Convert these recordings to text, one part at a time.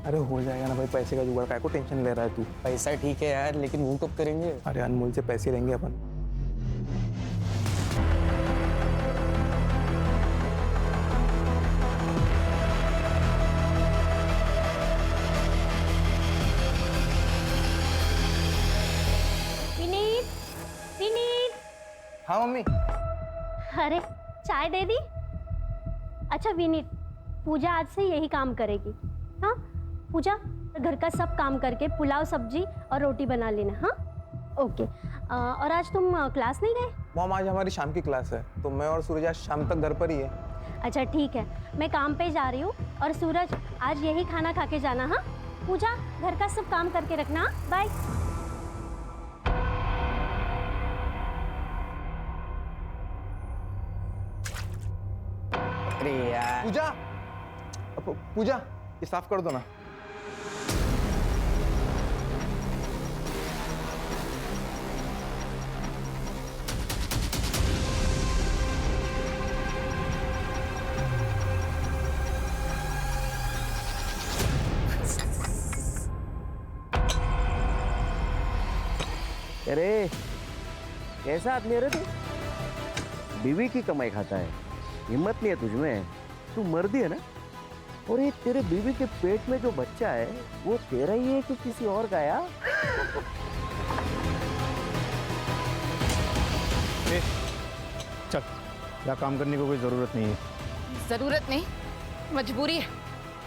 अरे हो जाएगा ना भाई, पैसे का जुगाड़, काय को टेंशन ले रहा है तू। पैसा ठीक है यार, लेकिन वो कब करेंगे? अरे अनमोल से पैसे लेंगे अपन। विनीत, विनीत। हाँ मम्मी। अरे चाय दे दी। अच्छा विनीत, पूजा आज से यही काम करेगी। हाँ पूजा, घर का सब काम करके पुलाव सब्जी और रोटी बना लेना। हाँ ओके। और आज तुम क्लास नहीं गए? मॉम आज हमारी शाम की क्लास है, तो मैं और सूरज आज शाम तक घर पर ही है। अच्छा ठीक है, मैं काम पे जा रही हूँ और सूरज आज यही खाना खा के जाना। हाँ पूजा, घर का सब काम करके रखना। बाय। अरे यार पूजा, पूजा ये साफ कर दो ना। अरे कैसा आदमी है रे तू? बीवी की कमाई खाता है, हिम्मत नहीं है तुझमें। तू मर्दी है ना? और ये तेरे बीवी के पेट में जो बच्चा है वो तेरा ही है कि किसी और का? यार चल, यहाँ काम करने की कोई जरूरत नहीं है। जरूरत नहीं, मजबूरी है।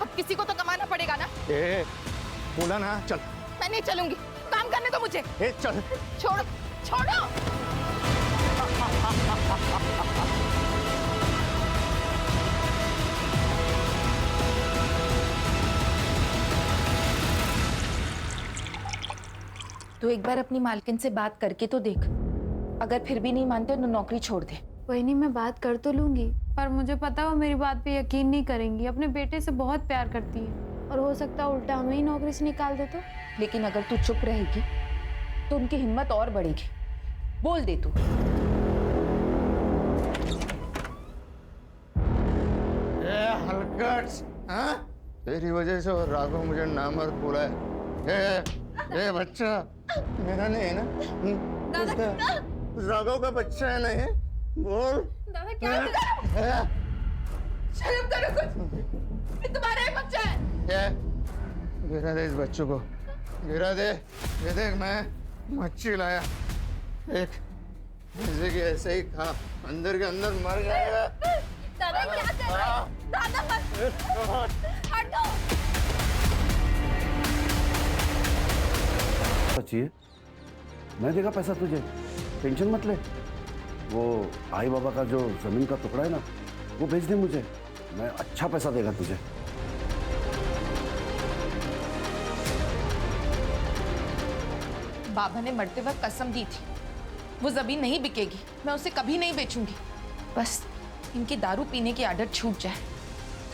अब किसी को तो कमाना पड़ेगा ना। ए, बोला ना, चल। मैं नहीं चलूंगी, काम करने दो मुझे। ए, चल। छोड़ो, छोड़ो। तू एक बार अपनी मालकिन से बात करके तो देख। अगर फिर भी नहीं मानते तो नौकरी छोड़ दे। वही नहीं, मैं बात कर तो लूंगी, पर मुझे पता है वो मेरी बात पे यकीन नहीं करेंगी। अपने बेटे से बहुत प्यार करती है और हो सकता है उल्टा हमें ही नौकरी से निकाल दे तो। लेकिन अगर तू चुप रहेगी तो उनकी हिम्मत और बढ़ेगी। बोल दे तू। हलकट, हाँ? तेरी वजह से वो राघव मुझे नामर्द बोला है। ए बच्चा मेरा नहीं है ना? राघव का बच्चा है ना ये? बोल। दादा क्या शर्म करो कुछ। ये तुम्हारा ही बच्चा है। गिरा दे इस बच्चों को, गिरा दे। ये देख, मैं मच्छी लाया, एक जैसे कि ऐसे ही खा, अंदर के अंदर मर जाएगा। दादा क्या कर रहे हो? दादा मत हटो। चाहिए मैं देगा पैसा तुझे, टेंशन मत ले। वो आई बाबा का जो जमीन का टुकड़ा है ना, वो भेज दे मुझे, मैं अच्छा पैसा देगा तुझे। बाबा ने मरते वक्त कसम दी थी, वो जमीन नहीं बिकेगी, मैं उसे कभी नहीं बेचूंगी। बस इनकी दारू पीने की आदत छूट जाए,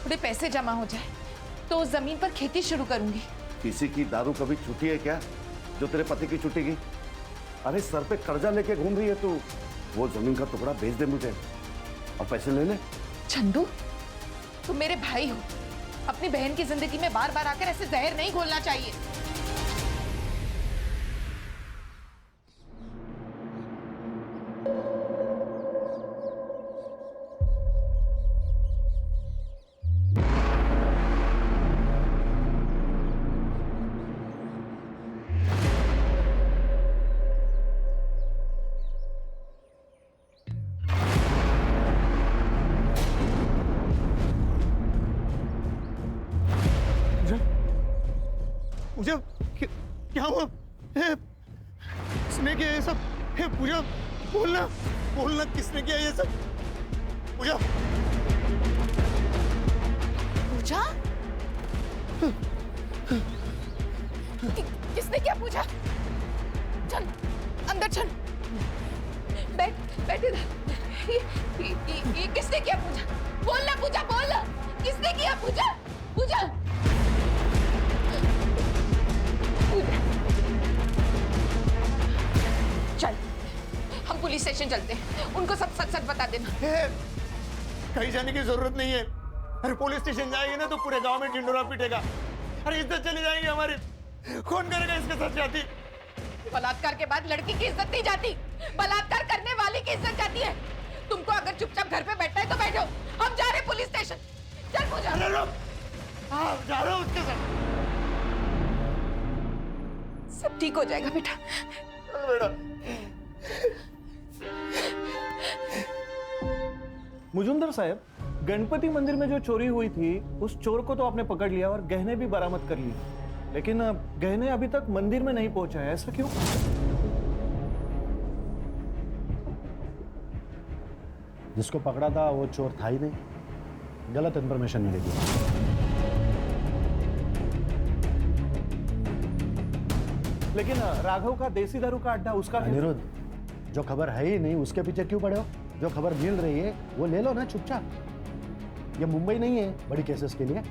थोड़े पैसे जमा हो जाए तो उस जमीन पर खेती शुरू करूंगी। किसी की दारू कभी छूटी है क्या जो तेरे पति की छूटेगी? अरे सर पे कर्जा लेके घूम रही है तू। वो जमीन का टुकड़ा भेज दे मुझे और पैसे ले ले। चंदू, तुम मेरे भाई हो, अपनी बहन की जिंदगी में बार बार आकर ऐसे जहर नहीं घोलना चाहिए। पूजा, क्या हुआ? किसने किया ये सब? हे पूजा, बोलना, बोलना, किसने किया ये सब? पूजा, पूजा? किसने किया पूजा? चल अंदर चल, बैठ इधर। ये किसने किया पूजा? बोलना पूजा, बोल। किसने किया पूजा? पूजा, चल हम पुलिस स्टेशन चलते हैं, उनको सब सच सच बता देना। कहीं जाने की जरूरत नहीं है। अरे पुलिस स्टेशन जाएगी ना तो पूरे गांव में ढिंडोरा पीटेगा। अरे इज्जत चली जाएगी हमारी। कौन करेगा इसके साथ शादी? बलात्कार के बाद लड़की की इज्जत नहीं जाती, बलात्कार करने वाली की इज्जत जाती है। तुमको अगर चुपचाप घर पे बैठना है तो बैठो, हम जा रहे हैं पुलिस स्टेशन। चल पूजा। अरे रुक, हाँ जा रहा हूँ उसके साथ। सब ठीक हो जाएगा बेटा। बेटा मुजुमदार साहब, गणपति मंदिर में जो चोरी हुई थी उस चोर को तो आपने पकड़ लिया और गहने भी बरामद कर लिए, लेकिन गहने अभी तक मंदिर में नहीं पहुंचा है, ऐसा क्यों? जिसको पकड़ा था वो चोर था ही नहीं, गलत इंफॉर्मेशन मिलेगी। लेकिन राघव का देसी दारू का अड्डा, उसका क्या? अनिरुद्ध, जो खबर है ही नहीं उसके पीछे क्यों पड़े हो? जो खबर मिल रही है वो ले लो ना चुपचाप। ये मुंबई नहीं है बड़ी केसेस के लिए।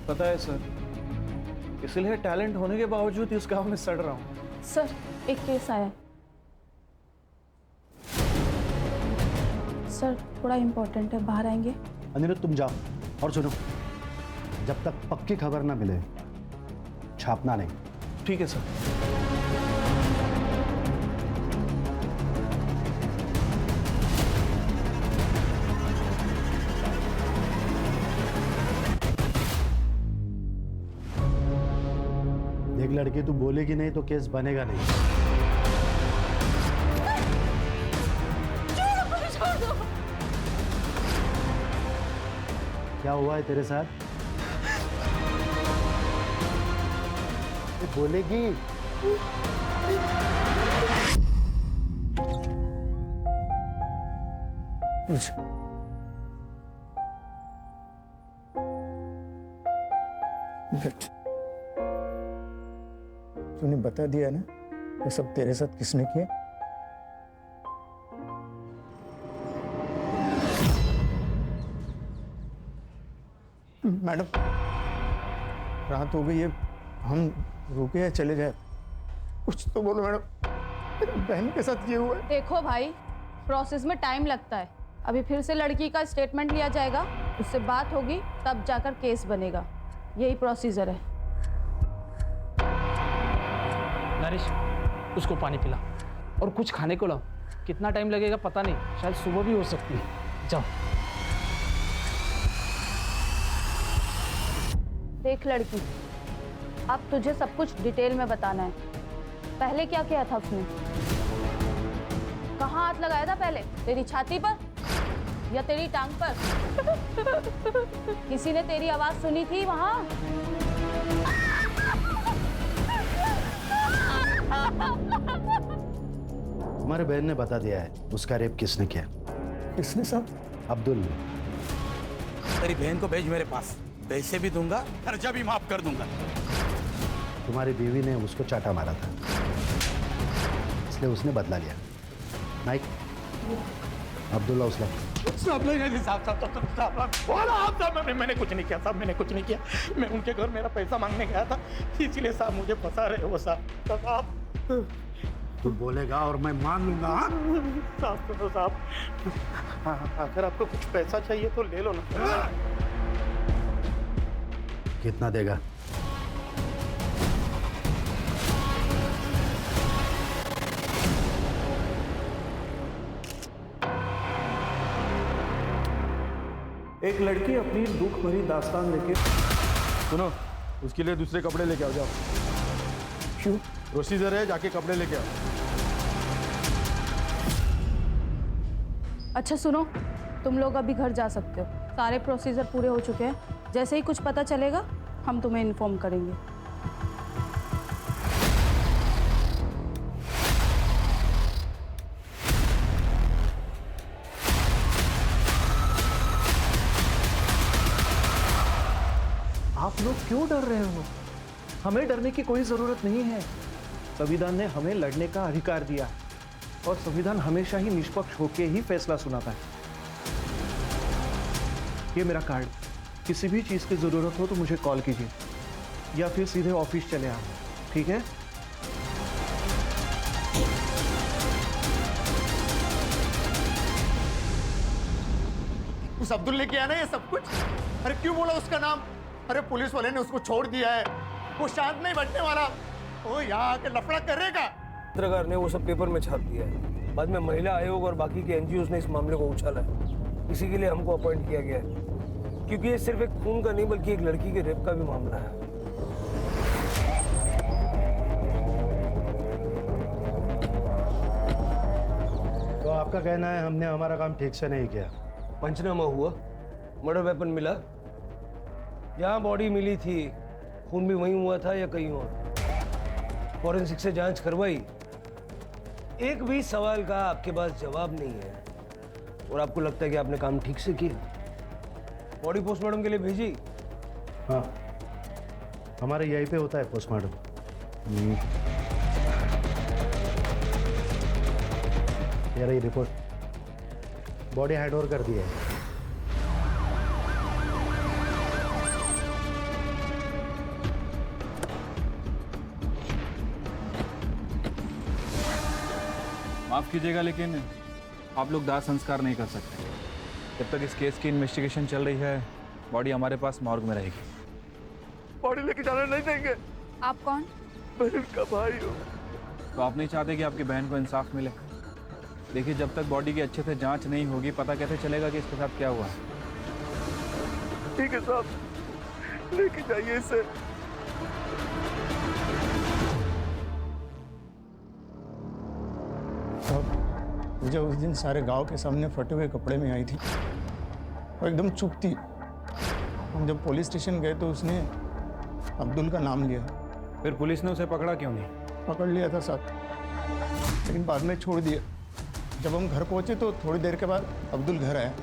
पता है सर, इसलिए टैलेंट होने के बावजूद इस गांव में सड़ रहा हूँ। सर, एक केस आया है। सर, थोड़ा इम्पोर्टेंट है, बाहर आएंगे? अनिरुद्ध तुम जाओ, और सुनो, जब तक पक्की खबर ना मिले छापना नहीं। ठीक है सर। देख लड़की, तू बोलेगी नहीं तो केस बनेगा नहीं। क्या हुआ है तेरे साथ? ये बोलेगी? तूने बता दिया ना ये सब तेरे साथ किसने किया? मैडम, रात हो गई है, हम रुके या चले जाए? कुछ तो बोलो मैडम, मेरी बहन के साथ ये हुआ है। देखो भाई, प्रोसेस में टाइम लगता है। अभी फिर से लड़की का स्टेटमेंट लिया जाएगा, उससे बात होगी, तब जाकर केस बनेगा। यही प्रोसीजर है। नरेश, उसको पानी पिला और कुछ खाने को लाओ। कितना टाइम लगेगा पता नहीं, शायद सुबह भी हो सकती है। जाओ। देख लड़की, अब तुझे सब कुछ डिटेल में बताना है। पहले क्या किया था उसने? कहाँ हाथ लगाया था पहले? तेरी छाती पर या तेरी टांग पर? किसी ने तेरी आवाज सुनी थी वहां? हमारे बहन ने बता दिया है उसका रेप किसने किया। किसने साहब? अब्दुल ने। तेरी बहन को भेज मेरे पास, पैसे भी दूंगा, खर्चा भी माफ कर दूंगा। तुम्हारी बीवी ने उसको चाटा मारा था, इसलिए उसने बदला लिया। नाइक, अब्दुल्ला उसला। मैंने कुछ नहीं किया साहब, मैंने कुछ नहीं किया। मैं उनके घर मेरा पैसा मांगने गया था, इसीलिए साहब मुझे फंसा रहे हो साहब। तू बोलेगा और मैं मान लूंगा। हाँ? साहब सुनो साहब, अगर आपको कुछ पैसा चाहिए तो ले लो ना। कितना देगा? एक लड़की अपनी दुख भरी दास्तान लेके। सुनो, उसके लिए दूसरे कपड़े लेके आओ, जाओ। क्यों? प्रोसीजर है, जाके कपड़े लेके आओ। अच्छा सुनो, तुम लोग अभी घर जा सकते हो। सारे प्रोसीजर पूरे हो चुके हैं। जैसे ही कुछ पता चलेगा हम तुम्हें इन्फॉर्म करेंगे। आप लोग क्यों डर रहे हो? हमें डरने की कोई जरूरत नहीं है। संविधान ने हमें लड़ने का अधिकार दिया और संविधान हमेशा ही निष्पक्ष होकर ही फैसला सुनाता है। ये मेरा कार्ड, किसी भी चीज की जरूरत हो तो मुझे कॉल कीजिए या फिर सीधे ऑफिस चले आओ, ठीक है? उस अब्दुल ने किया ना ये सब कुछ? अरे क्यों बोला उसका नाम? अरे पुलिस वाले ने उसको छोड़ दिया है, वो शांत नहीं बैठने वाला, वो यहाँ आके लफड़ा करेगा। पत्रकार ने वो सब पेपर में छाप दिया है। बाद में महिला आयोग और बाकी के एनजीओ ने इस मामले को उछाला है। इसी के लिए हमको अपॉइंट किया गया है, क्योंकि ये सिर्फ एक खून का नहीं बल्कि एक लड़की के रेप का भी मामला है। तो आपका कहना है हमने हमारा काम ठीक से नहीं किया? पंचनामा हुआ, मर्डर वेपन मिला, जहाँ बॉडी मिली थी खून भी वहीं हुआ था या कहीं और। फॉरेंसिक से जांच करवाई, एक भी सवाल का आपके पास जवाब नहीं है और आपको लगता है कि आपने काम ठीक से किया। बॉडी पोस्टमार्टम के लिए भेजी? हाँ, हमारे यहीं पे होता है पोस्टमार्टम। ये रही रिपोर्ट, बॉडी हैंड ओवर कर दी है। माफ़ कीजिएगा लेकिन आप लोग दाह संस्कार नहीं कर सकते। जब तक इस केस की इन्वेस्टिगेशन चल रही है, बॉडी हमारे पास मॉर्ग में रहेगी। बॉडी लेके जाने नहीं देंगे। आप कौन? मैं उनका भाई हूँ। तो आप नहीं चाहते कि आपकी बहन को इंसाफ मिले? देखिए, जब तक बॉडी की अच्छे से जांच नहीं होगी, पता कैसे चलेगा कि इसके साथ क्या हुआ है। ठीक है साहब, लेके जाइए इसे। पूजा उस दिन सारे गांव के सामने फटे हुए कपड़े में आई थी और एकदम चुप थी। हम जब पुलिस स्टेशन गए तो उसने अब्दुल का नाम लिया। फिर पुलिस ने उसे पकड़ा क्यों नहीं? पकड़ लिया था साहब, लेकिन बाद में छोड़ दिया। जब हम घर पहुंचे तो थोड़ी देर के बाद अब्दुल घर आया।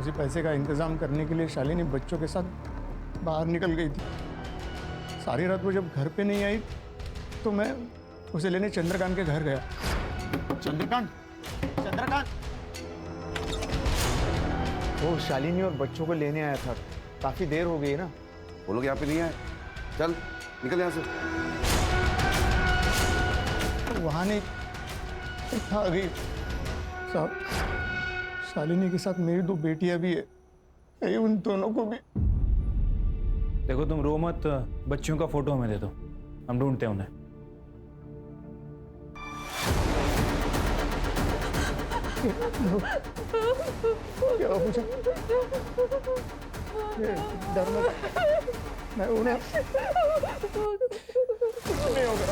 उसी पैसे का इंतजाम करने के लिए शालिनी बच्चों के साथ बाहर निकल गई थी। सारी रात वो जब घर पे नहीं आई तो मैं उसे लेने चंद्रकांत के घर गया। चंद्रकांत, वो शालिनी और बच्चों को लेने आया था, काफी देर हो गई ना। वो लोग यहाँ पे नहीं आए, चल निकल यहाँ से। वहाँ नहीं आ गई साहब, शालिनी के साथ मेरी 2 बेटियां भी है, कहीं उन दोनों को भी। देखो, तुम रो मत, बच्चियों का फोटो हमें दे दो, हम ढूंढते हैं उन्हें। क्या पूछा? डर मत, मैं उन्हें नहीं होगा।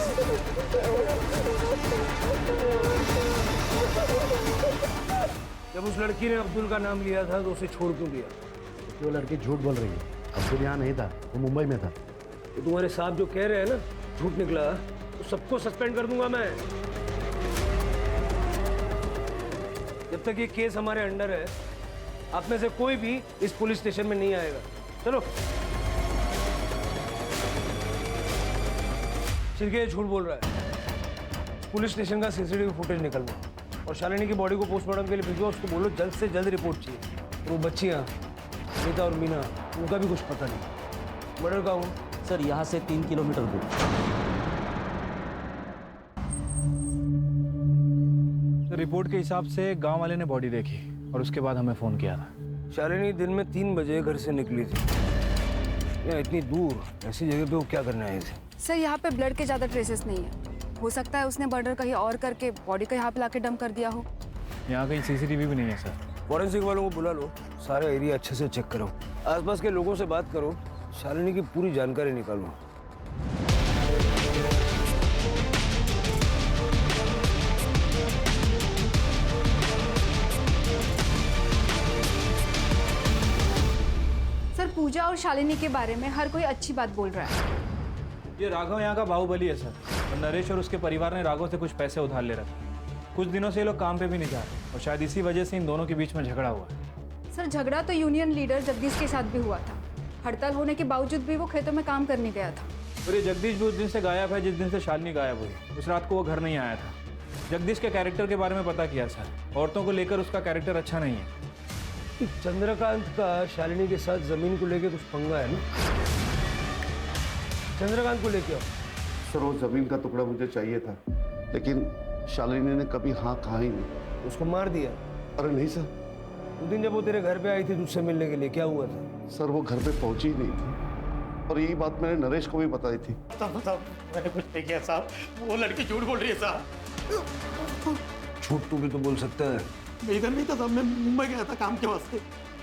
जब उस लड़की ने अब्दुल का नाम लिया था तो उसे छोड़ क्यों दिया? वो लड़की झूठ बोल रही है। अब्दुल यहाँ नहीं था, वो मुंबई में था। तो तुम्हारे साहब जो कह रहे हैं ना झूठ निकला, तो सबको सस्पेंड कर दूंगा मैं। जब तक ये केस हमारे अंडर है, आप में से कोई भी इस पुलिस स्टेशन में नहीं आएगा। चलो। सिर्के झूठ बोल रहा है। पुलिस स्टेशन का सीसीटीवी फुटेज निकलवा और शालिनी की बॉडी को पोस्टमार्टम के लिए भिजवा। उसको बोलो जल्द से जल्द रिपोर्ट चाहिए। और वो बच्चियाँ नीता और मीना, उनका भी कुछ पता नहीं। मर्डर का हूँ सर, यहाँ से 3 किलोमीटर दूर। रिपोर्ट के हिसाब से गांव वाले ने बॉडी देखी और उसके बाद हमें फोन किया था। शालिनी दिन में 3 बजे घर से निकली थी। यहाँ इतनी दूर ऐसी जगह पे वो क्या करने आए थे? सर, यहाँ पे ब्लड के ज़्यादा ट्रेसेस नहीं है। हो सकता है उसने मर्डर कहीं और करके बॉडी को यहाँ पे लाके डंप कर दिया हो। यहाँ कहीं सीसीटीवी भी नहीं है सर। फॉरेंसिक वालों को बुला लो, सारा एरिया अच्छे से चेक करो, आसपास के लोगों से बात करो, शालिनी की पूरी जानकारी निकालो। सर, पूजा और शालिनी के बारे में हर कोई अच्छी बात बोल रहा है। ये राघव यहाँ का बाहुबली है सर, और नरेश और उसके परिवार ने राघव से कुछ पैसे उधार ले रखे। कुछ दिनों से ये लोग काम पे भी नहीं जा रहे और शायद इसी वजह से इन दोनों के बीच में झगड़ा हुआ है। सर, झगड़ा तो यूनियन लीडर जगदीश के साथ भी हुआ था। हड़ताल होने के बावजूद भी वो खेतों में काम करने गया था। और ये जगदीश भी उस दिन से गायब है जिस दिन से शालिनी गायब हुई। उस रात को वो घर नहीं आया था। जगदीश के कैरेक्टर के बारे में पता किया सर, औरतों को लेकर उसका कैरेक्टर अच्छा नहीं है। चंद्रकांत का शालिनी के साथ जमीन को लेकर कुछ पंगा है ना? चंद्रकांत को लेके आओ। सर, वो जमीन का टुकड़ा मुझे चाहिए था, लेकिन शालिनी ने कभी हाँ कहा ही नहीं। उसको मार दिया? अरे नहीं सर। उस दिन जब वो तेरे घर पे आई थी तुझसे मिलने के लिए, क्या हुआ था? सर, वो घर पे पहुंची ही नहीं थी। और यही बात मैंने नरेश को भी बताई थी। साहब मैंने कुछ नहीं किया साहब, वो लड़की झूठ बोल रही है साहब। झूठ तू भी तो बोल सकता है। मैं इधर नहीं था साहब, मैं मुंबई गया था काम के वास्ते।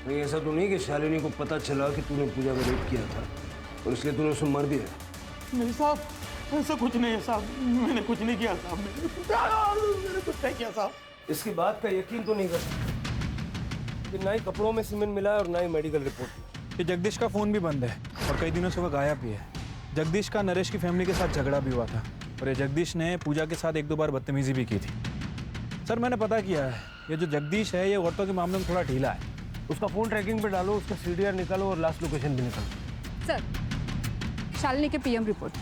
नहीं ऐसा तो नहीं कि शालिनी को पता चला कि तूने पूजा का रेप किया था और इसलिए तूने उसे मार दिया? नहीं साहब, ऐसा कुछ नहीं है साहब, मैंने कुछ नहीं किया साहब, मैंने कुछ नहीं किया साहब। इसकी बात का यकीन तो नहीं कर सकता कि ना ही कपड़ों में सीमेंट मिला है और ना ही मेडिकल रिपोर्ट। ये जगदीश का फ़ोन भी बंद है और कई दिनों से वो गायब भी है। जगदीश का नरेश की फैमिली के साथ झगड़ा भी हुआ था और ये जगदीश ने पूजा के साथ 1-2 बार बदतमीजी भी की थी। सर मैंने पता किया है, ये जो जगदीश है ये औरतों के मामले में थोड़ा ढीला है। उसका फ़ोन ट्रैकिंग पे डालो, उसका CDR निकालो और लास्ट लोकेशन भी निकालो। सर, शालिनी के PM रिपोर्ट।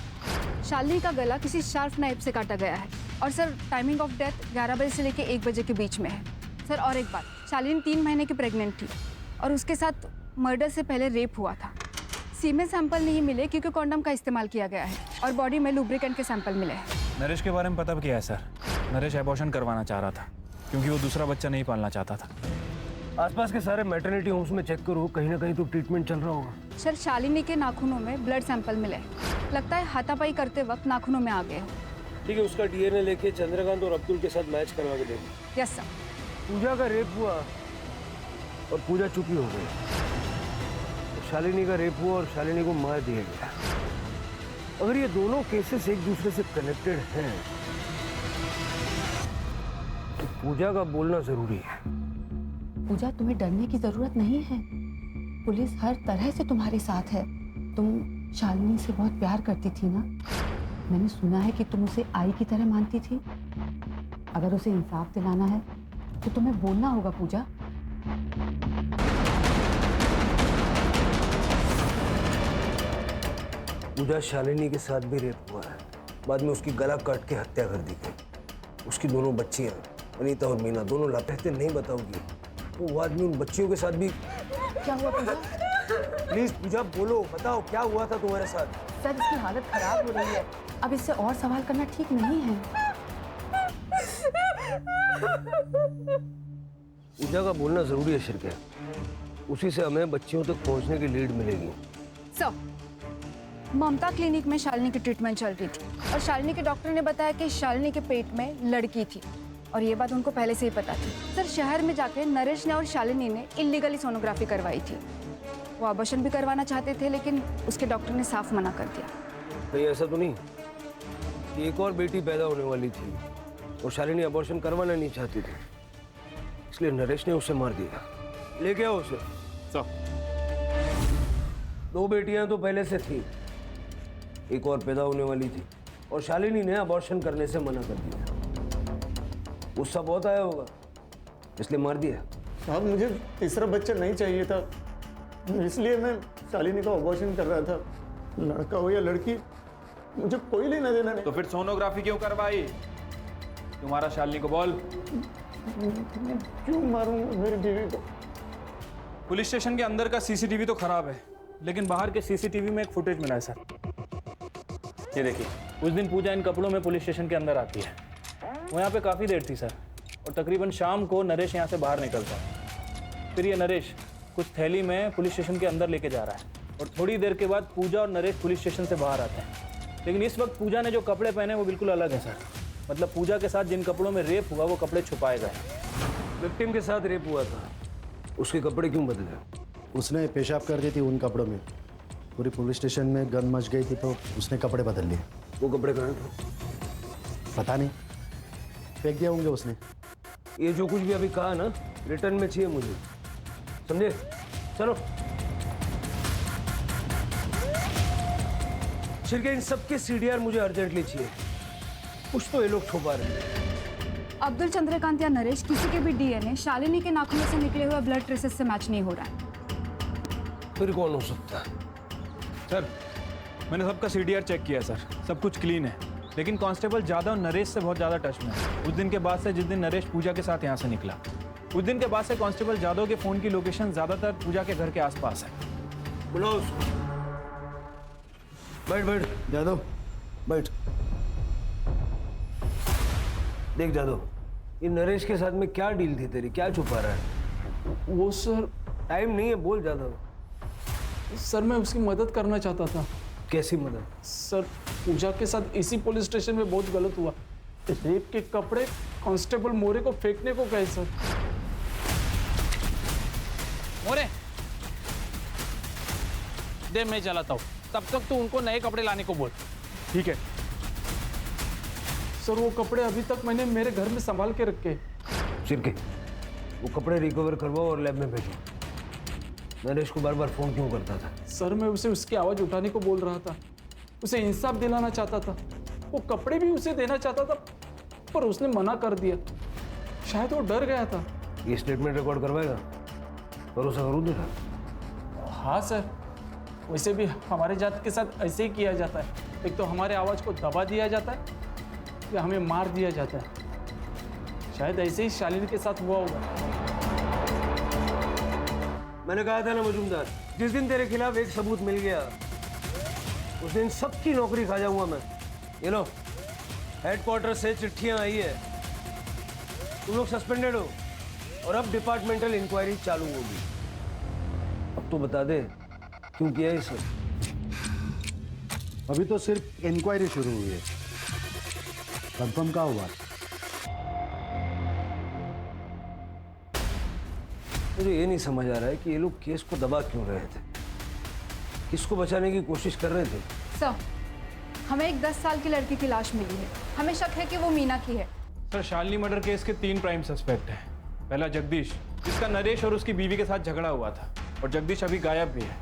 शालिनी का गला किसी शार्प नाइफ से काटा गया है और सर टाइमिंग ऑफ डेथ 11 बजे से लेकर 1 बजे के बीच में है। सर और एक बात, शालिनी 3 महीने की प्रेग्नेंट थी और उसके साथ मर्डर से पहले रेप हुआ था। सीमेन सैंपल नहीं मिले क्योंकि कॉन्डम का इस्तेमाल किया गया है और बॉडी में लुब्रिकेंट के सैंपल मिले हैं। नरेश के बारे में पता किया है सर। नरेश एबॉर्शन करवाना चाह रहा था क्योंकि वो दूसरा बच्चा नहीं पालना चाहता था। आसपास के सारे मैटरनिटी होम्स में चेक करो, कहीं ना कहीं तो ट्रीटमेंट चल रहा होगा। सर शालिनी के नाखूनों में ब्लड सैंपल मिले, लगता है हाथापाई करते वक्त नाखूनों में आ गए हो। ठीक है, उसका DNA लेके चंद्रकांत और अब्दुल के साथ मैच करवा के देखो। Yes sir. पूजा का रेप हुआ और पूजा चुपी हो गई। शालिनी का रेप हुआ और शालिनी को मार दिया गया। अगर ये दोनों केसेस एक दूसरे से कनेक्टेड हैं तो पूजा का बोलना जरूरी है। पूजा, तुम्हें डरने की जरूरत नहीं है। पुलिस हर तरह से तुम्हारे साथ है। तुम शालिनी से बहुत प्यार करती थी ना? मैंने सुना है कि तुम उसे आई की तरह मानती थी। अगर उसे इंसाफ दिलाना है तो तुम्हें बोलना होगा पूजा। पूजा, शालिनी के साथ भी रेप हुआ है। बाद में उसकी गला काट के हत्या कर दी गई। उसकी दोनों बच्चियां अनीता और मीना दोनों लापता नहीं बताओगी तो वो आदमी उन बच्चियों के साथ भी। क्या हुआ पूजा? प्लीज पूजा बोलो, बताओ क्या हुआ था तुम्हारे साथ? सर इसकी हालत खराब हो रही है, अब इससे और सवाल करना ठीक नहीं है। पूजा का बोलना जरूरी है शिरके, उसी से हमें बच्चियों तक पहुंचने की लीड मिलेगी। सर, ममता क्लिनिक में शालिनी की ट्रीटमेंट चल रही थी और शालिनी के डॉक्टर ने बताया कि शालिनी के पेट में लड़की थी और ये बात उनको पहले से ही पता थी। सर शहर में जाके नरेश ने और शालिनी ने इलीगली सोनोग्राफी करवाई थी। वो अबॉर्शन भी करवाना चाहते थे लेकिन उसके डॉक्टर ने साफ मना कर दिया। कहीं ऐसा तो नहीं कि एक और बेटी पैदा होने वाली थी और शालिनी अबॉर्शन करवाना नहीं चाहती थी, इसलिए नरेश ने उसे मार दिया? लेके आओ उसे। सर, 2 बेटियां तो पहले से थी, एक और पैदा होने वाली थी और शालिनी ने अबॉर्शन करने से मना कर दिया। गुस्सा बहुत आया होगा इसलिए मार दिया। साहब मुझे तीसरा बच्चा नहीं चाहिए था, इसलिए मैं शालिनी का अबॉर्शन कर रहा था। लड़का हो या लड़की मुझे कोई लेना देना नहीं। तो फिर सोनोग्राफी क्यों करवाई? तुम्हारा शालिनी को बोल। मैं क्यों मारूंगा मेरी बीवी को? पुलिस स्टेशन के अंदर का CCTV तो खराब है लेकिन बाहर के CCTV में एक फुटेज मिला है सर। ये देखिए, उस दिन पूजा इन कपड़ों में पुलिस स्टेशन के अंदर आती है। वो यहाँ पे काफ़ी देर थी सर और तकरीबन शाम को नरेश यहाँ से बाहर निकलता है। फिर ये नरेश कुछ थैली में पुलिस स्टेशन के अंदर लेके जा रहा है और थोड़ी देर के बाद पूजा और नरेश पुलिस स्टेशन से बाहर आते हैं। लेकिन इस वक्त पूजा ने जो कपड़े पहने वो बिल्कुल अलग है सर। मतलब पूजा के साथ जिन कपड़ों में रेप हुआ वो कपड़े छुपाए गए। विक्टिम के साथ रेप हुआ था, उसके कपड़े क्यों बदले? उसने पेशाब कर दी थी उन कपड़ों में। पूरी पुलिस स्टेशन में गन मच गई थी तो उसने कपड़े बदल लिए। वो कपड़े कहाँ थे? पता नहीं, फेंक दिया होंगे उसने। ये जो कुछ भी अभी कहा ना, रिटर्न में चाहिए मुझे, समझे? चलो शिरके, इन सबके CDR मुझे अर्जेंटली चाहिए। कुछ तो ये लोग छुपा रहे हैं। अब्दुल, चंद्रकांत या नरेश किसी के भी DNA शालिनी के नाखूनों से निकले हुए ब्लड ट्रेसेस से मैच नहीं हो रहा है। फिर कौन हो सकता है? सर मैंने सबका CDR चेक किया सर, सब कुछ क्लीन है। लेकिन कांस्टेबल जादव नरेश से बहुत ज़्यादा टच में है। उस दिन के बाद से, जिस दिन नरेश पूजा के साथ यहाँ से निकला, उस दिन के बाद से कांस्टेबल जादव के फ़ोन की लोकेशन ज़्यादातर पूजा के घर के आसपास है। बुलाओ उसको। बैठ बैठ जादव, बैठ। देख जादव, ये नरेश के साथ में क्या डील थी तेरी? क्या छुपा रहा है? वो सर, टाइम नहीं है, बोल जादव। सर मैं उसकी मदद करना चाहता था। कैसी मदद? सर पूजा के साथ इसी पुलिस स्टेशन में बहुत गलत हुआ। रेप के कपड़े कांस्टेबल मोरे को फेंकने को कहे सर। मोरे दे, मैं चलाता हूँ, तब तक तू उनको नए कपड़े लाने को बोल। ठीक है सर वो कपड़े अभी तक मैंने मेरे घर में संभाल के रखे। चिरके, वो कपड़े रिकवर करवाओ और लैब में भेजो। नरेश को बार बार फोन क्यों करता था? सर मैं उसे उसकी आवाज उठाने को बोल रहा था, उसे इंसाफ दिलाना चाहता था। वो कपड़े भी उसे देना चाहता था पर उसने मना कर दिया। शायद वो डर गया था। ये स्टेटमेंट रिकॉर्ड करवाएगा? भरोसा करूँ तुझे? हाँ सर, वैसे भी हमारे जात के साथ ऐसे ही किया जाता है। एक तो हमारे आवाज को दबा दिया जाता है या हमें मार दिया जाता है। शायद ऐसे ही शालिनी के साथ हुआ होगा। मैंने कहा था ना मजूमदार, जिस दिन तेरे खिलाफ एक सबूत मिल गया उस दिन सबकी नौकरी खा जाऊंगा मैं। ये लो, हेडक्वार्टर से चिट्ठियां आई है, तुम लोग सस्पेंडेड हो और अब डिपार्टमेंटल इंक्वायरी चालू होगी। अब तो बता दे क्यों किया है इसे? अभी तो सिर्फ इंक्वायरी शुरू हुई है, कंफर्म का हुआ? मुझे ये नहीं समझ आ रहा है कि ये लोग केस को दबा क्यों रहे थे, किसको बचाने की कोशिश कर रहे थे? सर हमें एक 10 साल की लड़की की लाश मिली है, हमें शक है कि वो मीना की है। सर शालिनी मर्डर केस के 3 प्राइम सस्पेक्ट हैं। पहला जगदीश, जिसका नरेश और उसकी बीवी के साथ झगड़ा हुआ था और जगदीश अभी गायब भी है।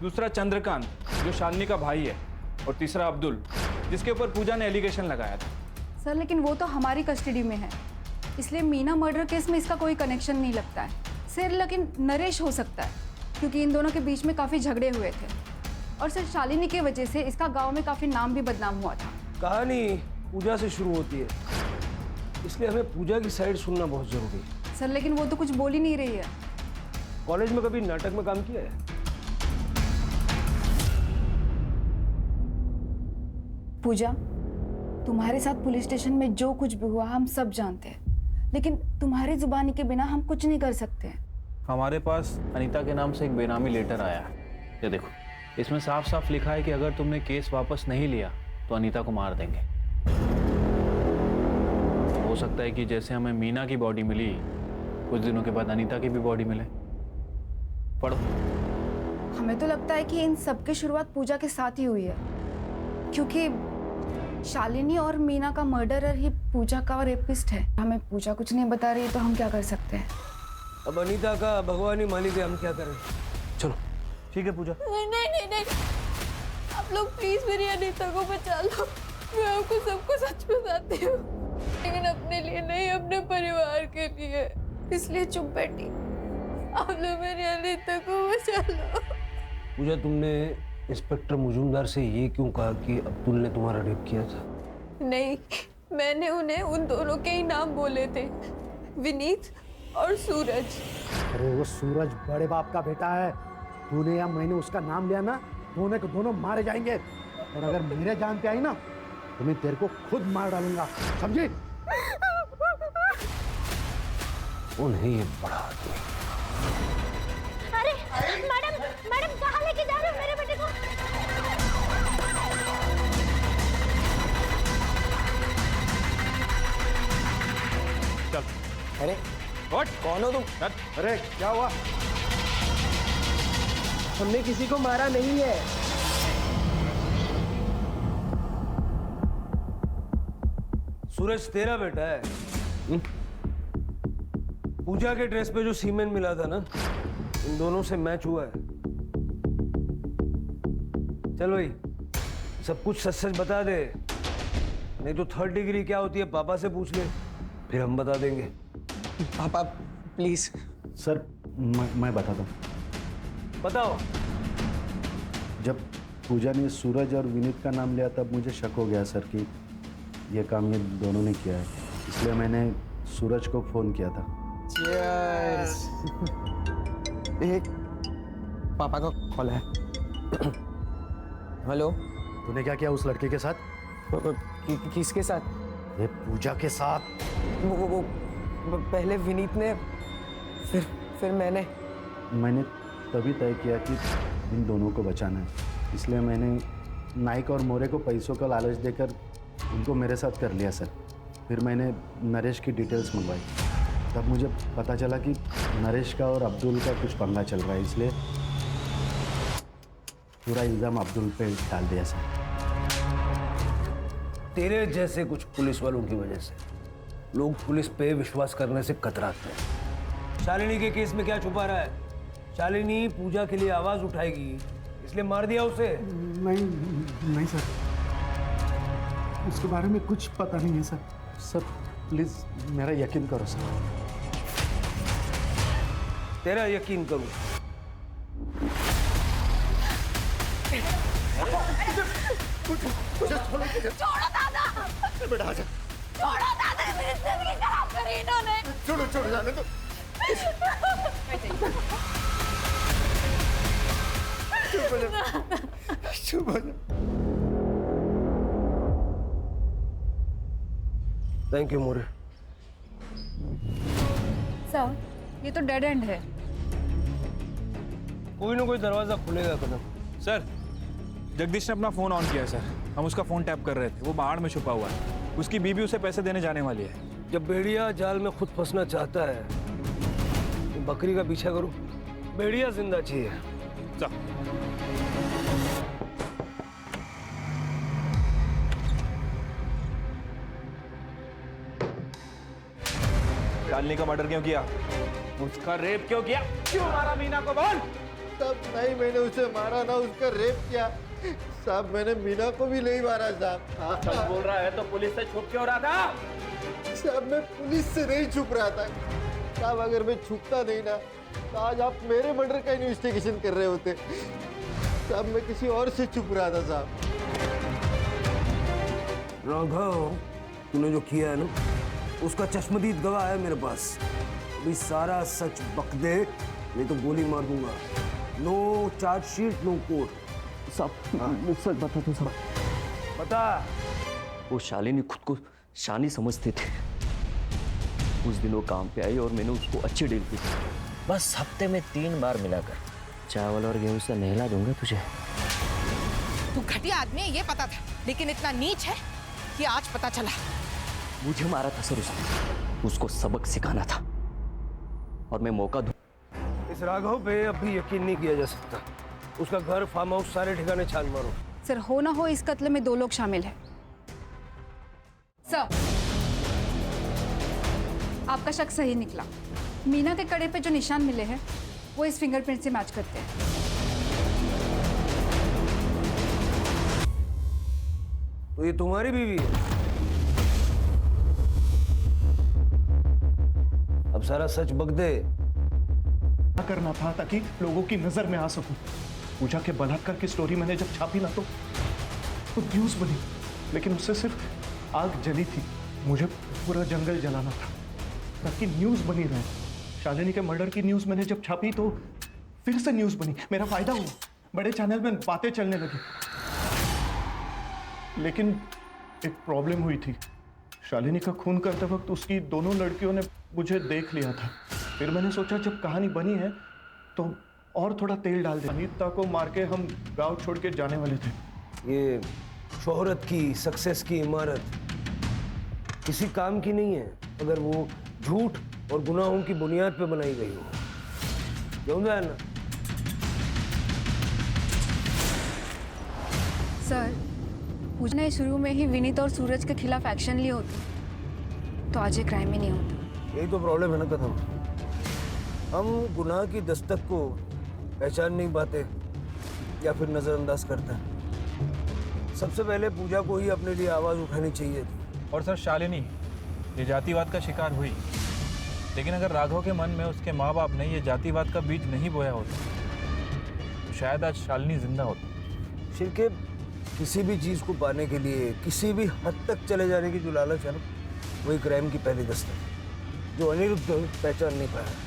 दूसरा चंद्रकांत, जो शालिनी का भाई है। और तीसरा अब्दुल, जिसके ऊपर पूजा ने एलिगेशन लगाया था। सर लेकिन वो तो हमारी कस्टडी में है, इसलिए मीना मर्डर केस में इसका कोई कनेक्शन नहीं लगता है। सर लेकिन नरेश हो सकता है क्योंकि इन दोनों के बीच में काफ़ी झगड़े हुए थे और सर शालिनी की वजह से इसका गांव में काफ़ी नाम भी बदनाम हुआ था। कहानी पूजा से शुरू होती है, इसलिए हमें पूजा की साइड सुनना बहुत जरूरी है। सर लेकिन वो तो कुछ बोल ही नहीं रही है। कॉलेज में कभी नाटक में काम किया है? पूजा, तुम्हारे साथ पुलिस स्टेशन में जो कुछ भी हुआ हम सब जानते हैं, लेकिन तुम्हारी जुबानी के बिना हम कुछ नहीं कर सकते। हमारे पास अनीता के नाम से एक बेनामी लेटर आया है। ये देखो, इसमें साफ साफ लिखा है कि अगर तुमने केस वापस नहीं लिया तो अनीता को मार देंगे। हो सकता है कि जैसे हमें मीना की बॉडी मिली, कुछ दिनों के बाद अनीता की भी बॉडी मिले। पढ़ो। हमें तो लगता है कि इन सब की शुरुआत पूजा के साथ ही हुई है, क्योंकि शालिनी और मीना का मर्डरर ही पूजा का रेपिस्ट है। हमें पूजा कुछ नहीं बता रही है तो हम क्या कर सकते हैं? अब अनीता का भगवान ही मालिक है, हम क्या करें? चलो। ठीक है पूजा। नहीं नहीं नहीं, आप लोग प्लीज मेरी अनीता को बचा लो। मैं आपको सबको सच बताती हूँ, लेकिन अपने लिए नहीं, अपने परिवार के लिए। इसलिए चुप बैठी। आप लोग मेरी अनीता को बचा लो। पूजा, तुमने इंस्पेक्टर मुजुमदार से ये क्यों कहा कि अब्दुल ने तुम्हारा रेप किया था? नहीं, मैंने उन्हें उन दोनों के ही नाम बोले थे, विनीत और सूरज। अरे वो सूरज बड़े बाप का बेटा है, तूने या मैंने उसका नाम लिया ना, दोनों के दोनों मारे जाएंगे। और अगर मेरे जान पे आई ना तो मैं तेरे को खुद मार डालूंगा, समझी? उन्हें ये बड़ा आदमी। अरे मैडम, मैडम कहाँ लेके जा रहे हो मेरे बेटे को? चल। अरे कौन हो तुम? अरे क्या हुआ? हमने किसी को मारा नहीं है। सूरज तेरा बेटा है। पूजा के ड्रेस पे जो सीमेंट मिला था ना, इन दोनों से मैच हुआ है। चल भाई, सब कुछ सच सच बता दे, नहीं तो 3rd डिग्री क्या होती है पापा से पूछ ले, फिर हम बता देंगे। पापा प्लीज। सर मैं बताता हूँ। बताओ। जब पूजा ने सूरज और विनीत का नाम लिया तब मुझे शक हो गया सर कि ये काम ये दोनों ने किया है, इसलिए मैंने सूरज को फ़ोन किया था। Cheers। एक पापा का कॉल है। हेलो। तूने क्या किया उस लड़के के साथ? किसके साथ? ये पूजा के साथ। वो पहले विनीत ने, फिर मैंने। तभी तय किया कि इन दोनों को बचाना है। इसलिए मैंने नाइक और मोरे को पैसों का लालच देकर उनको मेरे साथ कर लिया सर। फिर मैंने नरेश की डिटेल्स मंगवाई। तब मुझे पता चला कि नरेश का और अब्दुल का कुछ पंगा चल रहा है, इसलिए पूरा इल्ज़ाम अब्दुल पे डाल दिया सर। तेरे जैसे कुछ पुलिस वालों की वजह से लोग पुलिस पे विश्वास करने से कतराते हैं। शालिनी के केस में क्या छुपा रहा है? शालिनी पूजा के लिए आवाज उठाएगी, इसलिए मार दिया उसे? नहीं सर, उसके बारे में कुछ पता नहीं है सर। सर प्लीज मेरा यकीन करो सर। तेरा यकीन करूं? छोड़ो दादा, बेटा आजा। छोड़ो दादा, मेरी जिंदगी खराब करी इन्होंने। छोड़ो छोड़ो, जाने दो। चुप हो जा, चुप हो जा। Thank you more. सर ये तो डेड एंड है। कोई ना कोई दरवाजा खुलेगा कदम। सर जगदीश ने अपना फ़ोन ऑन किया है सर। हम उसका फ़ोन टैप कर रहे थे, वो बाहर में छुपा हुआ है। उसकी बीबी उसे पैसे देने जाने वाली है। जब भेड़िया जाल में खुद फंसना चाहता है तो बकरी का पीछा करो। भेड़िया जिंदा चाहिए। चल शालिनी का मर्डर क्यों किया? उसका रेप क्यों किया? क्यों मारा मीना को? बोल। तब नहीं मैंने उसे मारा ना उसका रेप किया साहब। मैंने मीना को भी नहीं मारा साहब। सच बोल रहा है तो पुलिस से छुप क्यों रहा था? साहब मैं पुलिस से नहीं छुप रहा था साहब। अगर मैं छुपता नहीं ना तो आज आप मेरे मर्डर का इन्वेस्टिगेशन कर रहे होते साहब। मैं किसी और से छुप रहा था साहब। राघव, तूने जो किया है ना उसका चश्मदीद गवाह है मेरे पास। अभी सारा सच बक दे, नहीं तो गोली मार दूंगा। No chargesheet, no court. सब सच बता दो सब। बता। वो शालिनी खुद को शानी समझते थे। उस दिन वो काम पे आई और मैंने उसको अच्छी डील की। बस हफ्ते में 3 बार मिलाकर चावल और गेहूं से नहला दूंगा तुझे। तू घटिया आदमी है ये पता था, लेकिन इतना नीच है कि आज पता चला। मुझे मारा था सर उसने, उसको सबक सिखाना था और मैं मौका दूं। इस राघव पे अब भी यकीन नहीं किया जा सकता। उसका घर, फार्म हाउस, सारे ठिकाने छान मारो। सर हो ना हो इस कत्ल में 2 लोग शामिल हैं। सर आपका शक सही निकला। मीना के कड़े पे जो निशान मिले हैं वो इस फिंगरप्रिंट से मैच करते हैं। तो ये तुम्हारी बीवी है? अब सारा सच बक दे। क्या करना था ताकि लोगों की नजर में आ सकूं। पूजा के बलात्कार की स्टोरी मैंने जब छापी ना तो न्यूज बनी, लेकिन उससे सिर्फ आग जली थी। मुझे पूरा जंगल जलाना था ताकि न्यूज बनी रहे। शालिनी के मर्डर की न्यूज मैंने जब छापी तो फिर से न्यूज बनी, मेरा फायदा हुआ, बड़े चैनल में बातें चलने लगी। लेकिन एक प्रॉब्लम हुई थी। शालिनी का खून करते वक्त उसकी दोनों लड़कियों ने मुझे देख लिया था। फिर मैंने सोचा जब कहानी बनी है तो और थोड़ा तेल डाल दे। अनीता को मार के हम गांव छोड़ के जाने वाले थे। ये शोहरत की, सक्सेस की इमारत किसी काम की नहीं है अगर वो झूठ और गुनाहों की बुनियाद पे बनाई गई हो। क्यों ना? सर पूजा ने शुरू में ही विनीत और सूरज के खिलाफ एक्शन लिए होते तो आज ये क्राइम ही नहीं होता। यही तो प्रॉब्लम है ना कदम। हम गुनाह की दस्तक को पहचान नहीं पाते या फिर नजरअंदाज करते हैं। सबसे पहले पूजा को ही अपने लिए आवाज उठानी चाहिए थी। और सर शालिनी ये जातिवाद का शिकार हुई, लेकिन अगर राघव के मन में उसके माँ बाप ने ये जातिवाद का बीज नहीं बोया होता तो शायद आज शालिनी जिंदा होती। शिरके किसी भी चीज को पाने के लिए किसी भी हद तक चले जाने की जो लालच है ना, वही क्राइम की पहली दस्तक जो अनिरुद्ध पहचान नहीं पाया।